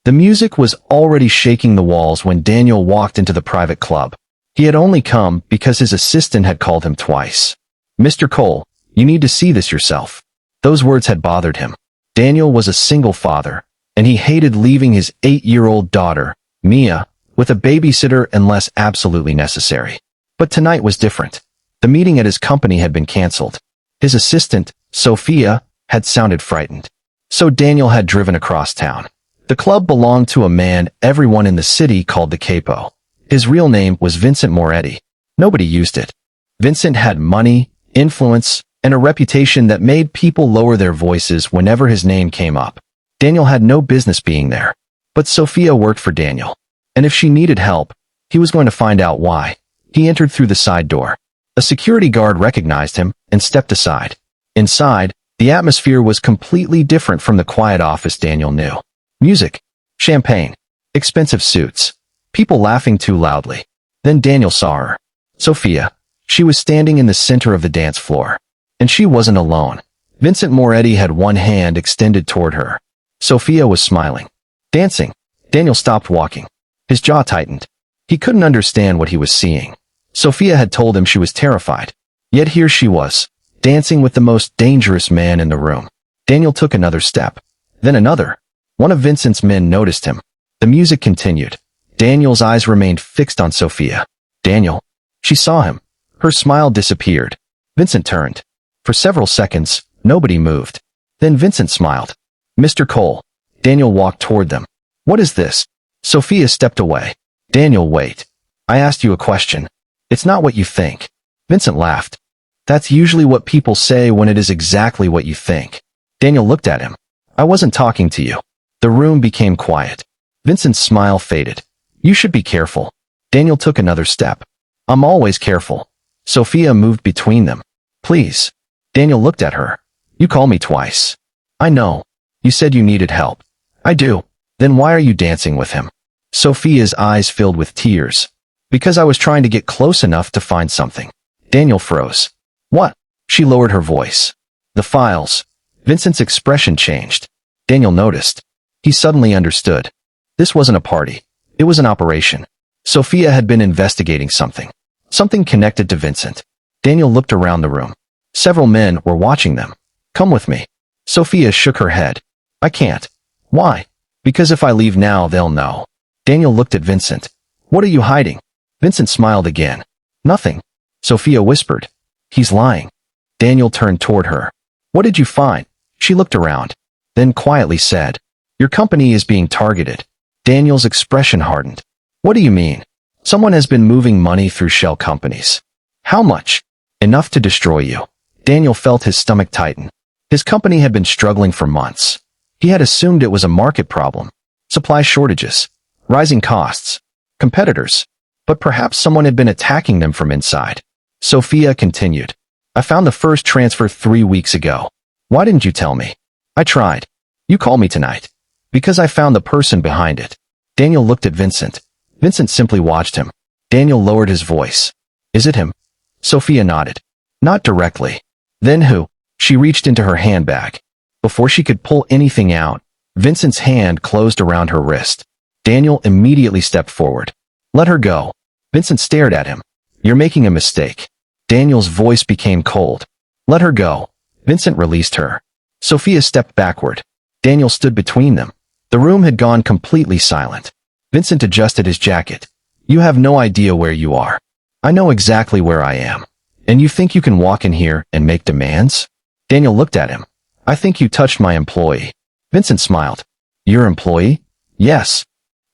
The music was already shaking the walls when Daniel walked into the private club. He had only come because his assistant had called him twice. "Mr. Cole, you need to see this yourself." Those words had bothered him. Daniel was a single father, and he hated leaving his 8-year-old daughter, Mia, with a babysitter unless absolutely necessary. But tonight was different. The meeting at his company had been canceled. His assistant, Sophia, had sounded frightened. So Daniel had driven across town. The club belonged to a man everyone in the city called the Capo. His real name was Vincent Moretti. Nobody used it. Vincent had money, influence, and a reputation that made people lower their voices whenever his name came up. Daniel had no business being there. But Sophia worked for Daniel. And if she needed help, he was going to find out why. He entered through the side door. A security guard recognized him and stepped aside. Inside, the atmosphere was completely different from the quiet office Daniel knew. Music, champagne, expensive suits, people laughing too loudly. Then Daniel saw her. Sophia. She was standing in the center of the dance floor. And she wasn't alone. Vincent Moretti had one hand extended toward her. Sophia was smiling. Dancing. Daniel stopped walking. His jaw tightened. He couldn't understand what he was seeing. Sophia had told him she was terrified. Yet here she was, dancing with the most dangerous man in the room. Daniel took another step. Then another. One of Vincent's men noticed him. The music continued. Daniel's eyes remained fixed on Sophia. Daniel. She saw him. Her smile disappeared. Vincent turned. For several seconds, nobody moved. Then Vincent smiled. "Mr. Cole." Daniel walked toward them. "What is this?" Sophia stepped away. "Daniel, wait. I asked you a question. It's not what you think." Vincent laughed. "That's usually what people say when it is exactly what you think." Daniel looked at him. "I wasn't talking to you." The room became quiet. Vincent's smile faded. "You should be careful." Daniel took another step. "I'm always careful." Sophia moved between them. "Please." Daniel looked at her. "You called me twice." "I know. You said you needed help." "I do." "Then why are you dancing with him?" Sophia's eyes filled with tears. "Because I was trying to get close enough to find something." Daniel froze. "What?" She lowered her voice. "The files." Vincent's expression changed. Daniel noticed. He suddenly understood. This wasn't a party. It was an operation. Sophia had been investigating something. Something connected to Vincent. Daniel looked around the room. Several men were watching them. "Come with me." Sophia shook her head. "I can't." "Why?" "Because if I leave now, they'll know." Daniel looked at Vincent. "What are you hiding?" Vincent smiled again. "Nothing." Sophia whispered. "He's lying." Daniel turned toward her. "What did you find?" She looked around, then quietly said, "Your company is being targeted." Daniel's expression hardened. "What do you mean?" "Someone has been moving money through shell companies." "How much?" "Enough to destroy you." Daniel felt his stomach tighten. His company had been struggling for months. He had assumed it was a market problem. Supply shortages, rising costs, competitors. But perhaps someone had been attacking them from inside. Sophia continued. "I found the first transfer 3 weeks ago. Why didn't you tell me?" "I tried. You call me tonight." "Because I found the person behind it." Daniel looked at Vincent. Vincent simply watched him. Daniel lowered his voice. "Is it him?" Sophia nodded. "Not directly." "Then who?" She reached into her handbag. Before she could pull anything out, Vincent's hand closed around her wrist. Daniel immediately stepped forward. "Let her go." Vincent stared at him. "You're making a mistake." Daniel's voice became cold. "Let her go." Vincent released her. Sophia stepped backward. Daniel stood between them. The room had gone completely silent. Vincent adjusted his jacket. "You have no idea where you are." "I know exactly where I am." "And you think you can walk in here and make demands?" Daniel looked at him. "I think you touched my employee." Vincent smiled. "Your employee?" "Yes."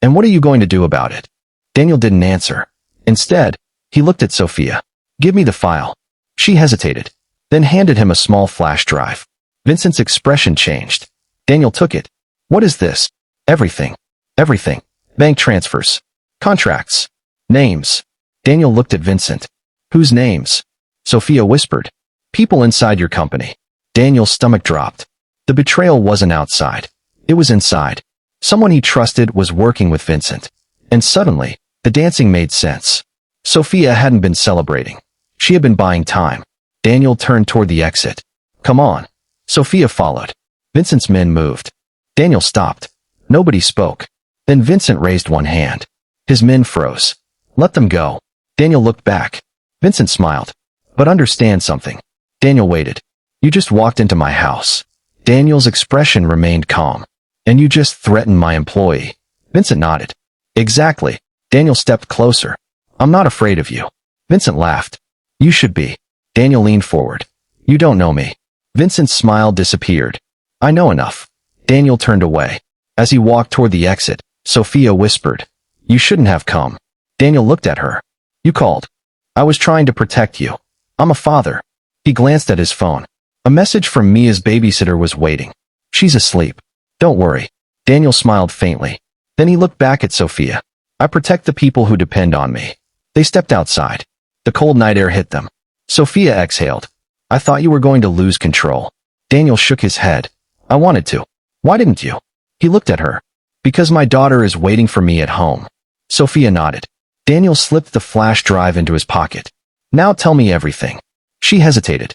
"And what are you going to do about it?" Daniel didn't answer. Instead, he looked at Sophia. "Give me the file." She hesitated, then handed him a small flash drive. Vincent's expression changed. Daniel took it. "What is this?" "Everything." "Everything." "Bank transfers. Contracts. Names." Daniel looked at Vincent. "Whose names?" Sophia whispered. "People inside your company." Daniel's stomach dropped. The betrayal wasn't outside. It was inside. Someone he trusted was working with Vincent. And suddenly, the dancing made sense. Sophia hadn't been celebrating. She had been buying time. Daniel turned toward the exit. "Come on." Sophia followed. Vincent's men moved. Daniel stopped. Nobody spoke. Then Vincent raised one hand. His men froze. Let them go. Daniel looked back. Vincent smiled. But understand something. Daniel waited. You just walked into my house. Daniel's expression remained calm. And you just threatened my employee. Vincent nodded. Exactly. Daniel stepped closer. I'm not afraid of you. Vincent laughed. You should be. Daniel leaned forward. You don't know me. Vincent's smile disappeared. I know enough. Daniel turned away. As he walked toward the exit, Sophia whispered, You shouldn't have come. Daniel looked at her. You called. I was trying to protect you. I'm a father. He glanced at his phone. A message from Mia's babysitter was waiting. She's asleep. Don't worry. Daniel smiled faintly. Then he looked back at Sophia. I protect the people who depend on me. They stepped outside. The cold night air hit them. Sophia exhaled. I thought you were going to lose control. Daniel shook his head. I wanted to. Why didn't you? He looked at her. Because my daughter is waiting for me at home. Sophia nodded. Daniel slipped the flash drive into his pocket. Now tell me everything. She hesitated.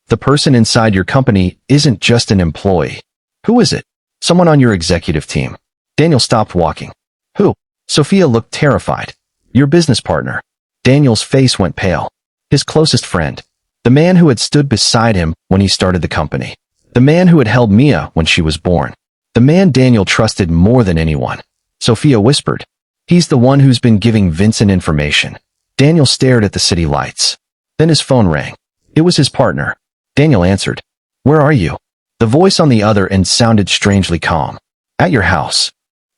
The person inside your company isn't just an employee. Who is it? Someone on your executive team. Daniel stopped walking. Who? Sophia looked terrified. Your business partner. Daniel's face went pale. His closest friend. The man who had stood beside him when he started the company. The man who had held Mia when she was born. The man Daniel trusted more than anyone. Sophia whispered. He's the one who's been giving Vincent information. Daniel stared at the city lights. Then his phone rang. It was his partner. Daniel answered. Where are you? The voice on the other end sounded strangely calm. At your house.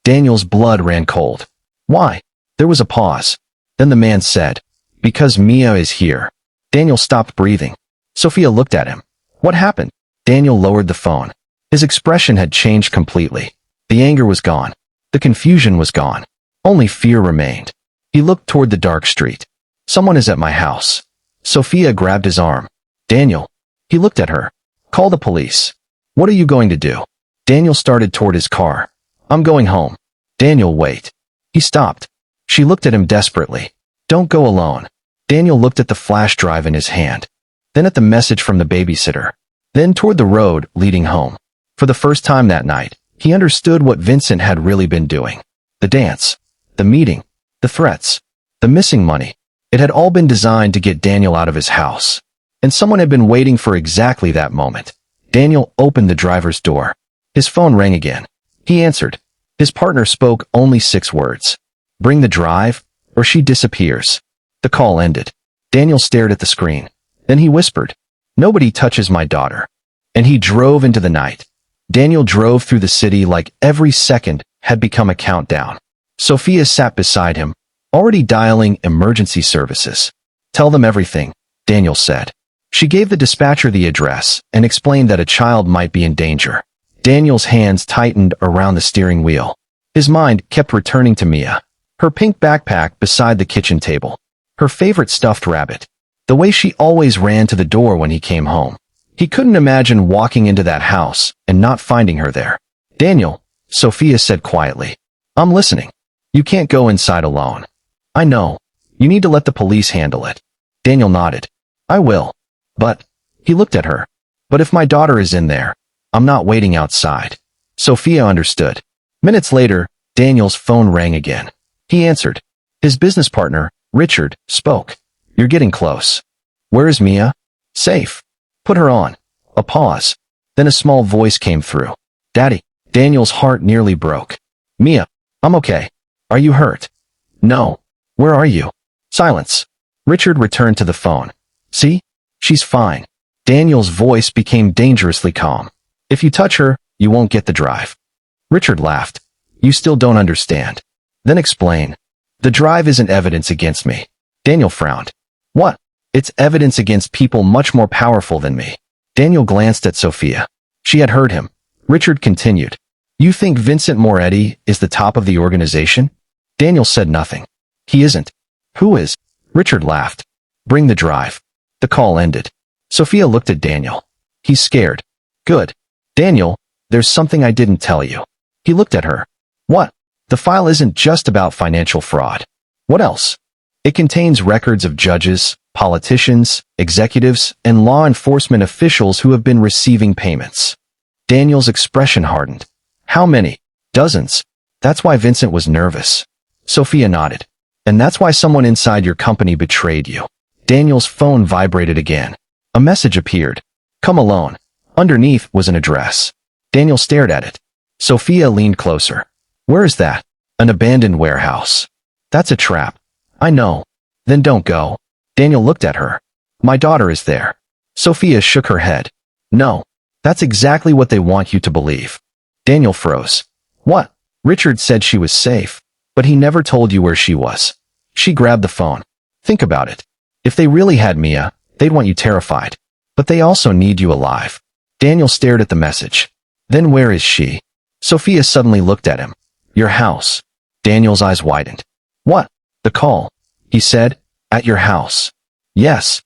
Daniel's blood ran cold. Why? There was a pause. Then the man said, Because Mia is here. Daniel stopped breathing. Sophia looked at him. What happened? Daniel lowered the phone. His expression had changed completely. The anger was gone. The confusion was gone. Only fear remained. He looked toward the dark street. Someone is at my house. Sophia grabbed his arm. Daniel. He looked at her. Call the police. What are you going to do? Daniel started toward his car. I'm going home. Daniel, wait. He stopped. She looked at him desperately. Don't go alone. Daniel looked at the flash drive in his hand. Then at the message from the babysitter. Then toward the road leading home. For the first time that night, he understood what Vincent had really been doing. The dance. The meeting. The threats. The missing money. It had all been designed to get Daniel out of his house. And someone had been waiting for exactly that moment. Daniel opened the driver's door. His phone rang again. He answered. His partner spoke only 6 words. Bring the drive, or she disappears. The call ended. Daniel stared at the screen. Then he whispered, Nobody touches my daughter. And he drove into the night. Daniel drove through the city like every second had become a countdown. Sophia sat beside him, already dialing emergency services. Tell them everything, Daniel said. She gave the dispatcher the address and explained that a child might be in danger. Daniel's hands tightened around the steering wheel. His mind kept returning to Mia. Her pink backpack beside the kitchen table. Her favorite stuffed rabbit. The way she always ran to the door when he came home. He couldn't imagine walking into that house and not finding her there. Daniel, Sophia said quietly. I'm listening. You can't go inside alone. I know. You need to let the police handle it. Daniel nodded. I will. But, he looked at her. But if my daughter is in there, I'm not waiting outside. Sophia understood. Minutes later, Daniel's phone rang again. He answered. His business partner, Richard, spoke. You're getting close. Where is Mia? Safe. Put her on. A pause. Then a small voice came through. Daddy. Daniel's heart nearly broke. Mia. I'm okay. Are you hurt? No. Where are you? Silence. Richard returned to the phone. See? She's fine. Daniel's voice became dangerously calm. If you touch her, you won't get the drive. Richard laughed. You still don't understand. Then explain. The drive isn't evidence against me. Daniel frowned. What? It's evidence against people much more powerful than me. Daniel glanced at Sophia. She had heard him. Richard continued. You think Vincent Moretti is the top of the organization? Daniel said nothing. He isn't. Who is? Richard laughed. Bring the drive. The call ended. Sophia looked at Daniel. He's scared. Good. Daniel, there's something I didn't tell you. He looked at her. What? The file isn't just about financial fraud. What else? It contains records of judges, politicians, executives, and law enforcement officials who have been receiving payments. Daniel's expression hardened. How many? Dozens. That's why Vincent was nervous. Sophia nodded. And that's why someone inside your company betrayed you. Daniel's phone vibrated again. A message appeared. Come alone. Underneath was an address. Daniel stared at it. Sophia leaned closer. Where is that? An abandoned warehouse. That's a trap. I know. Then don't go. Daniel looked at her. My daughter is there. Sophia shook her head. No. That's exactly what they want you to believe. Daniel froze. What? Richard said she was safe, but he never told you where she was. She grabbed the phone. Think about it. If they really had Mia, they'd want you terrified. But they also need you alive. Daniel stared at the message. Then where is she? Sophia suddenly looked at him. Your house. Daniel's eyes widened. What? The call. He said, at your house. Yes.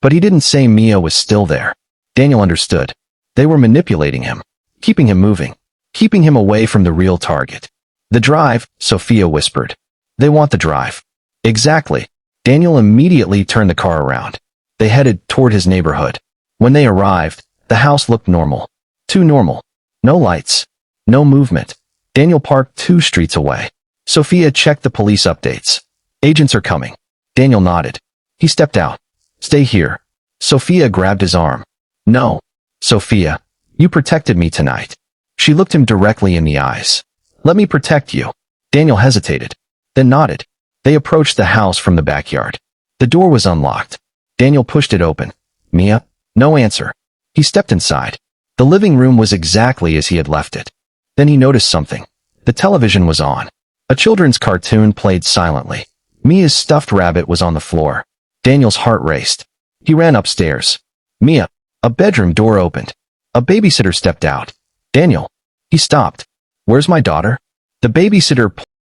But he didn't say Mia was still there. Daniel understood. They were manipulating him, keeping him moving, keeping him away from the real target. The drive, Sophia whispered. They want the drive. Exactly. Daniel immediately turned the car around. They headed toward his neighborhood. When they arrived, the house looked normal. Too normal. No lights. No movement. Daniel parked 2 streets away. Sophia checked the police updates. Agents are coming. Daniel nodded. He stepped out. Stay here. Sophia grabbed his arm. No. Sophia, you protected me tonight. She looked him directly in the eyes. Let me protect you. Daniel hesitated, then nodded. They approached the house from the backyard. The door was unlocked. Daniel pushed it open. Mia? No answer. He stepped inside. The living room was exactly as he had left it. Then he noticed something. The television was on. A children's cartoon played silently. Mia's stuffed rabbit was on the floor. Daniel's heart raced. He ran upstairs. Mia. A bedroom door opened. A babysitter stepped out. Daniel. He stopped. Where's my daughter? The babysitter